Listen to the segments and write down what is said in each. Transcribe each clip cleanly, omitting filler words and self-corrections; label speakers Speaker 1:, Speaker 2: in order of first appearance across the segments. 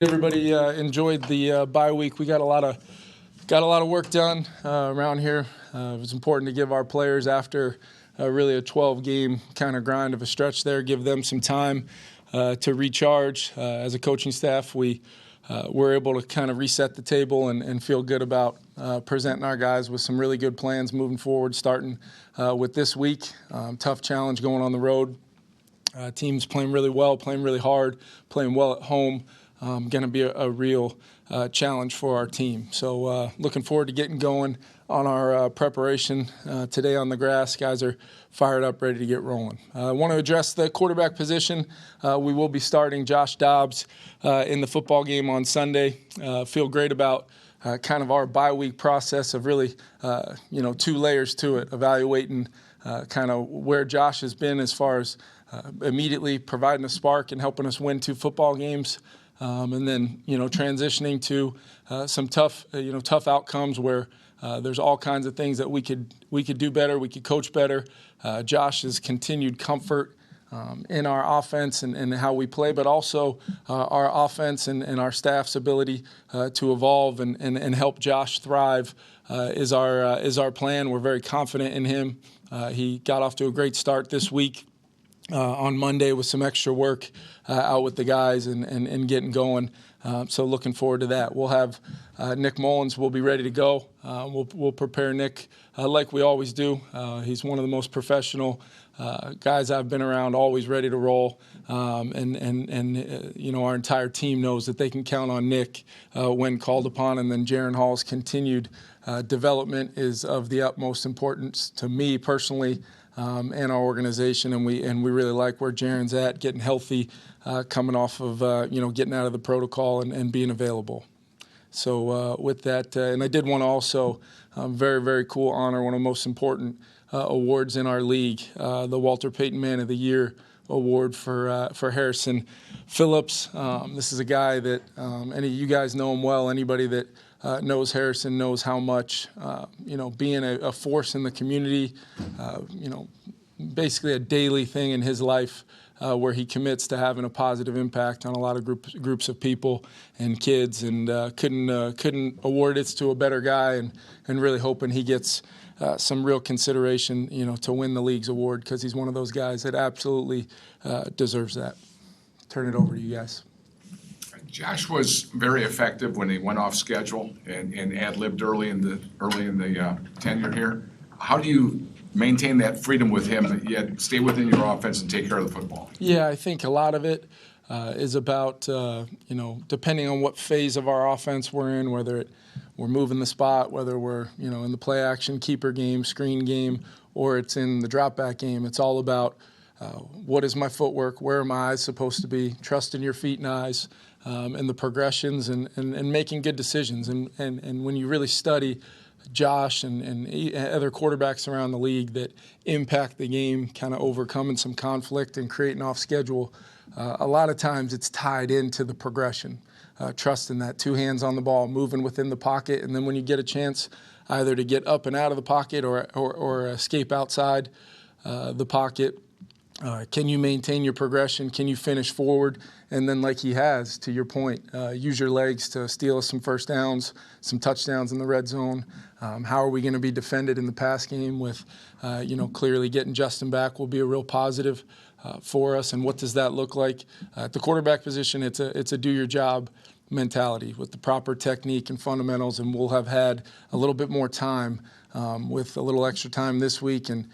Speaker 1: Everybody enjoyed the bye week. We got a lot of work done around here. It was important to give our players, after really a 12-game kind of grind of a stretch there, give them some time to recharge. As a coaching staff, we were able to kind of reset the table and feel good about presenting our guys with some really good plans moving forward, starting with this week. Tough challenge going on the road. Teams playing really well, playing really hard, playing well at home. Going to be a real challenge for our team. So looking forward to getting going on our preparation today on the grass. Guys are fired up, ready to get rolling. I want to address the quarterback position. We will be starting Josh Dobbs in the football game on Sunday. Feel great about kind of our bye week process of really, two layers to it, evaluating kind of where Josh has been as far as immediately providing a spark and helping us win 2 football games. And then, transitioning to some tough outcomes where there's all kinds of things that we could do better, we could coach better. Josh's continued comfort in our offense and how we play, but also our offense and our staff's ability to evolve and help Josh thrive is our plan. We're very confident in him. He got off to a great start this week. On Monday with some extra work out with the guys and getting going. So looking forward to that. We'll have Nick Mullins will be ready to go. We'll prepare Nick like we always do. He's one of the most professional guys I've been around, always ready to roll. Our entire team knows that they can count on Nick when called upon. And then Jaron Hall's continued development is of the utmost importance to me personally. And our organization, and we really like where Jaron's at, getting healthy, coming off of getting out of the protocol and being available. So with that, and I did want to also very, very cool honor one of the most important awards in our league, the Walter Payton Man of the Year award for Harrison Phillips. This is a guy that you guys know him well. Anybody that knows Harrison knows how much, being a force in the community, basically a daily thing in his life where he commits to having a positive impact on a lot of groups of people and kids, and couldn't award it to a better guy, and really hoping he gets some real consideration, to win the league's award, because he's one of those guys that absolutely deserves that. Turn it over to you guys.
Speaker 2: Josh was very effective when he went off schedule and ad-libbed early in the tenure here. How do you maintain that freedom with him, yet stay within your offense and take care of the football?
Speaker 1: Yeah, I think a lot of it is about depending on what phase of our offense we're in, whether we're moving the spot, whether we're in the play action keeper game, screen game, or it's in the drop back game. It's all about what is my footwork, where are my eyes supposed to be, trusting your feet and eyes. And the progressions and making good decisions. And when you really study Josh and other quarterbacks around the league that impact the game, kind of overcoming some conflict and creating off schedule, a lot of times it's tied into the progression, trusting that 2 hands on the ball, moving within the pocket. And then when you get a chance either to get up and out of the pocket or escape outside the pocket, can you maintain your progression? Can you finish forward? And then, like he has, to your point, use your legs to steal us some first downs, some touchdowns in the red zone. How are we going to be defended in the pass game with, clearly getting Justin back will be a real positive for us. And what does that look like? At the quarterback position, it's a do-your-job mentality with the proper technique and fundamentals, and we'll have had a little bit more time with a little extra time this week and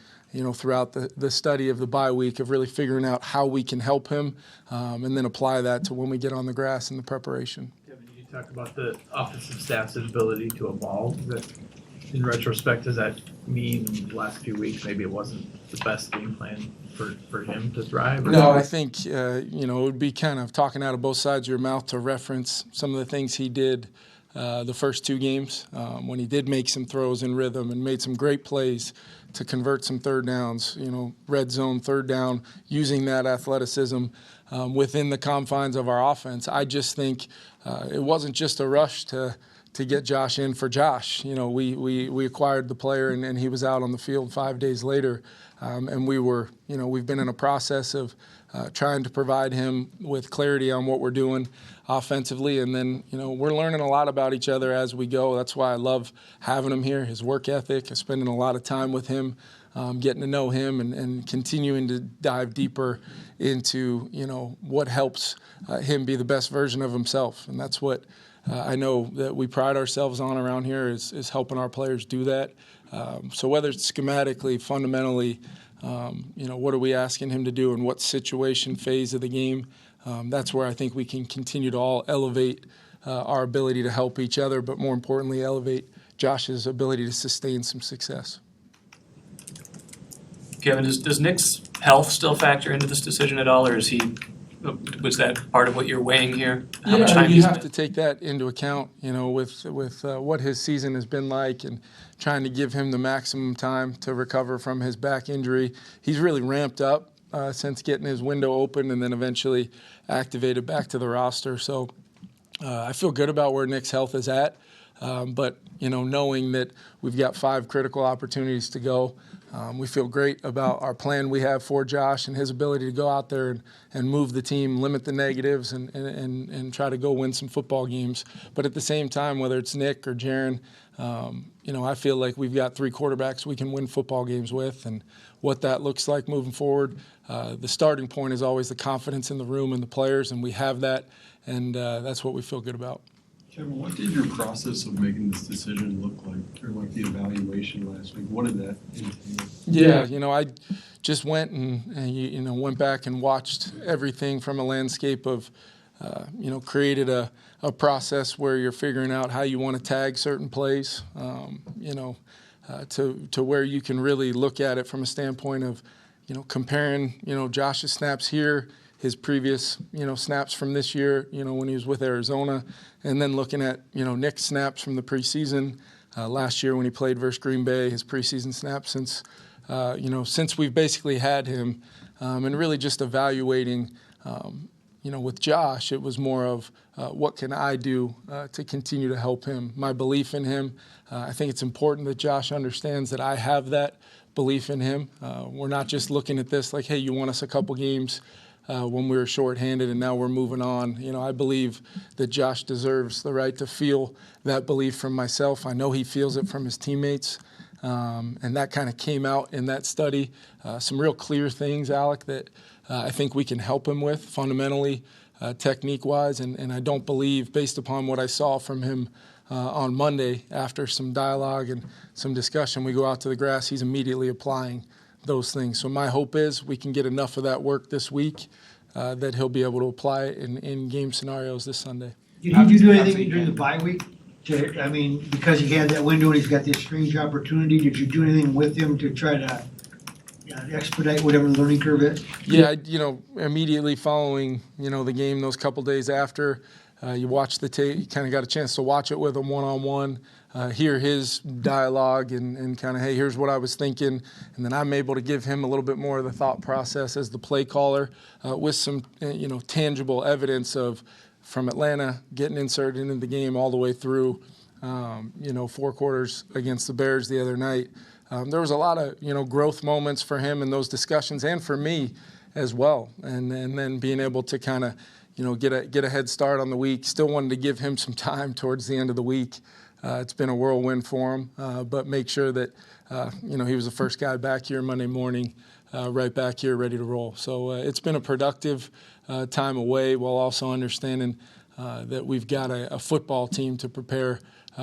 Speaker 1: throughout the study of the bye week of really figuring out how we can help him and then apply that to when we get on the grass in the preparation.
Speaker 3: Kevin, you talked about the offensive staff's ability to evolve. In retrospect, does that mean in the last few weeks maybe it wasn't the best game plan for him to thrive?
Speaker 1: No, I think, it would be kind of talking out of both sides of your mouth to reference some of the things he did the first 2 games when he did make some throws in rhythm and made some great plays to convert some third downs, red zone third down, using that athleticism within the confines of our offense. I just think it wasn't just a rush to get Josh in for Josh. We acquired the player and he was out on the field 5 days later. And we've been in a process of trying to provide him with clarity on what we're doing offensively. And then, we're learning a lot about each other as we go. That's why I love having him here, his work ethic, spending a lot of time with him, getting to know him and continuing to dive deeper into, what helps him be the best version of himself. And that's what I know that we pride ourselves on around here is helping our players do that. So whether it's schematically, fundamentally, what are we asking him to do and what situation, phase of the game, that's where I think we can continue to all elevate our ability to help each other, but more importantly, elevate Josh's ability to sustain some success.
Speaker 4: Kevin, does Nick's health still factor into this decision at all, or was that part of what you're weighing here? How much time
Speaker 1: you have to take that into account, with what his season has been like and trying to give him the maximum time to recover from his back injury. He's really ramped up since getting his window open and then eventually activated back to the roster. So I feel good about where Nick's health is at. But, knowing that we've got 5 critical opportunities to go, we feel great about our plan we have for Josh and his ability to go out there and move the team, limit the negatives, and try to go win some football games. But at the same time, whether it's Nick or Jaron, I feel like we've got 3 quarterbacks we can win football games with, and what that looks like moving forward. The starting point is always the confidence in the room and the players, and we have that, and that's what we feel good about.
Speaker 5: Kevin, what did your process of making this decision look like, or like the evaluation last week? What did that entail?
Speaker 1: Yeah, I just went and went back and watched everything from a landscape of, created a process where you're figuring out how you want to tag certain plays, to where you can really look at it from a standpoint of, comparing, Josh's snaps here, his previous, snaps from this year, when he was with Arizona, and then looking at, Nick's snaps from the preseason last year when he played versus Green Bay, his preseason snaps since we've basically had him, and really just evaluating, with Josh, it was more of what can I do to continue to help him, my belief in him. I think it's important that Josh understands that I have that belief in him. We're not just looking at this like, hey, you won us a couple games when we were shorthanded and now we're moving on. I believe that Josh deserves the right to feel that belief from myself. I know he feels it from his teammates, and that kind of came out in that study. Some real clear things, Alec, that I think we can help him with fundamentally, technique-wise, and I don't believe, based upon what I saw from him on Monday after some dialogue and some discussion, we go out to the grass, he's immediately applying those things. So my hope is we can get enough of that work this week that he'll be able to apply it in game scenarios this Sunday.
Speaker 6: Did you do anything during the bye week? Because he had that window and he's got this strange opportunity, did you do anything with him to try to expedite whatever the learning curve is?
Speaker 1: Yeah, immediately following, the game, those couple days after, you watch the tape, you kind of got a chance to watch it with him one-on-one, hear his dialogue and kind of, hey, here's what I was thinking. And then I'm able to give him a little bit more of the thought process as the play caller with some, tangible evidence of from Atlanta getting inserted into the game all the way through, 4 quarters against the Bears the other night. There was a lot of, growth moments for him in those discussions and for me as well. And then being able to kind of, get a head start on the week. Still wanted to give him some time towards the end of the week. It's been a whirlwind for him, but make sure that, he was the first guy back here Monday morning, right back here ready to roll. So it's been a productive time away while also understanding that we've got a football team to prepare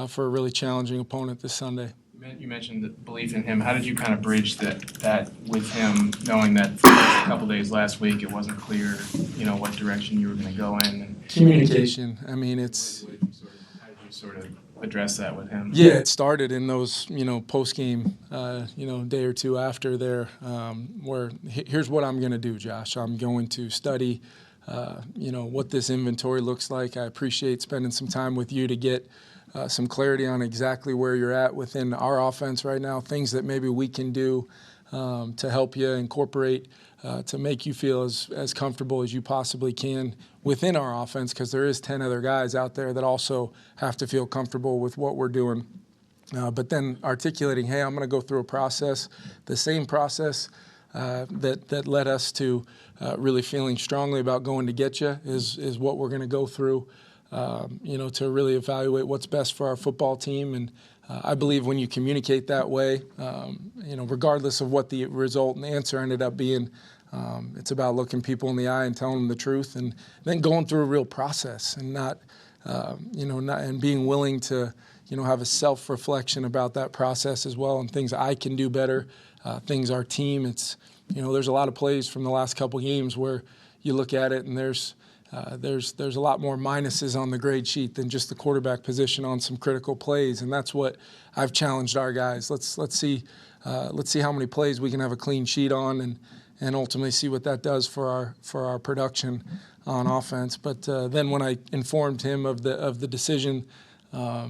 Speaker 1: for a really challenging opponent this Sunday.
Speaker 4: You mentioned the belief in him. How did you kind of bridge that with him, knowing that for a couple days last week it wasn't clear, what direction you were going to go in? And
Speaker 1: communication. I mean, it's.
Speaker 4: How did you sort of address that with him?
Speaker 1: Yeah, it started in those, post-game, day or two after there, where here's what I'm going to do, Josh. I'm going to study, what this inventory looks like. I appreciate spending some time with you to get some clarity on exactly where you're at within our offense right now, things that maybe we can do to help you incorporate, to make you feel as comfortable as you possibly can within our offense, because there is 10 other guys out there that also have to feel comfortable with what we're doing. But then articulating, hey, I'm going to go through a process, the same process that led us to really feeling strongly about going to get you is what we're going to go through, to really evaluate what's best for our football team. And I believe when you communicate that way, regardless of what the result and the answer ended up being, it's about looking people in the eye and telling them the truth, and then going through a real process and not being willing to, have a self-reflection about that process as well, and things I can do better, things our team. It's, there's a lot of plays from the last couple games where you look at it and there's a lot more minuses on the grade sheet than just the quarterback position on some critical plays, and that's what I've challenged our guys. Let's see how many plays we can have a clean sheet on, and ultimately see what that does for our production on offense. But then when I informed him of the decision, I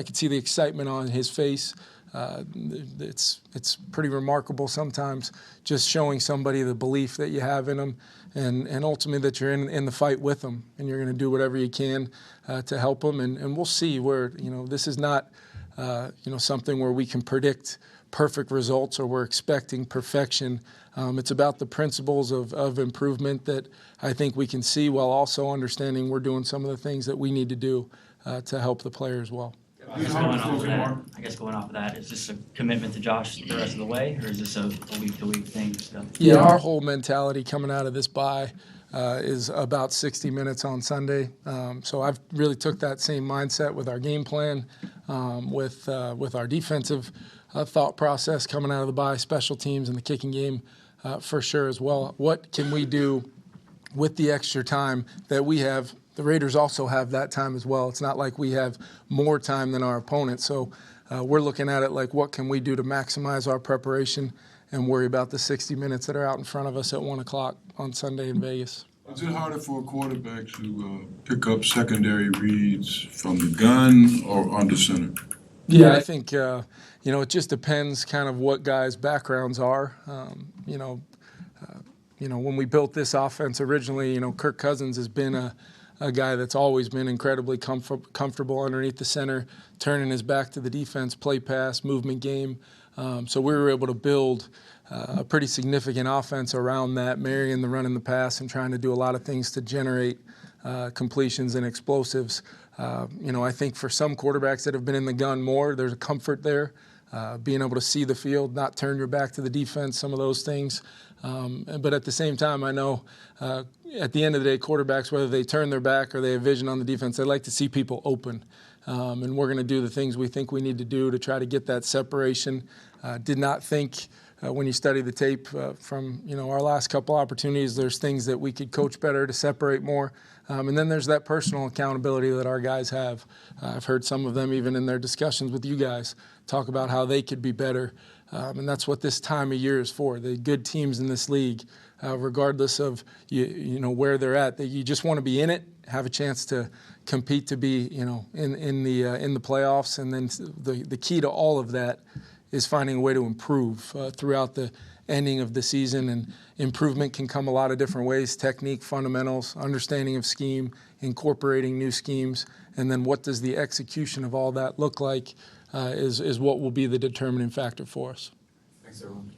Speaker 1: could see the excitement on his face. It's pretty remarkable sometimes, just showing somebody the belief that you have in them, and ultimately that you're in the fight with them, and you're going to do whatever you can to help them. And we'll see where, this is not, something where we can predict perfect results or we're expecting perfection. It's about the principles of improvement that I think we can see, while also understanding we're doing some of the things that we need to do to help the players well.
Speaker 7: I guess going off of that, is this a commitment to Josh the rest of the way, or is this a week-to-week thing still?
Speaker 1: Yeah, our whole mentality coming out of this bye is about 60 minutes on Sunday. So I've really took that same mindset with our game plan, with our defensive thought process coming out of the bye, special teams and the kicking game for sure as well. What can we do with the extra time that we have? The Raiders also have that time as well. It's not like we have more time than our opponent. So we're looking at it like, what can we do to maximize our preparation and worry about the 60 minutes that are out in front of us at 1 o'clock on Sunday in Vegas.
Speaker 8: Is it harder for a quarterback to pick up secondary reads from the gun or under center?
Speaker 1: Yeah, I think, it just depends kind of what guys' backgrounds are. When we built this offense originally, Kirk Cousins has been a guy that's always been incredibly comfortable underneath the center, turning his back to the defense, play pass, movement game. So we were able to build a pretty significant offense around that, marrying the run and the pass and trying to do a lot of things to generate completions and explosives. I think for some quarterbacks that have been in the gun more, there's a comfort there, being able to see the field, not turn your back to the defense, some of those things. But at the same time, I know at the end of the day, quarterbacks, whether they turn their back or they have vision on the defense, they like to see people open. And we're going to do the things we think we need to do to try to get that separation. Did not think when you study the tape from our last couple opportunities, there's things that we could coach better to separate more. And then there's that personal accountability that our guys have. I've heard some of them, even in their discussions with you guys, talk about how they could be better. And that's what this time of year is for. The good teams in this league, regardless of where they're at, that you just want to be in it, have a chance to compete to be in the playoffs. And then the key to all of that is finding a way to improve throughout the ending of the season. And improvement can come a lot of different ways: technique, fundamentals, understanding of scheme, incorporating new schemes, and then what does the execution of all that look like is what will be the determining factor for us.
Speaker 4: Thanks, everyone.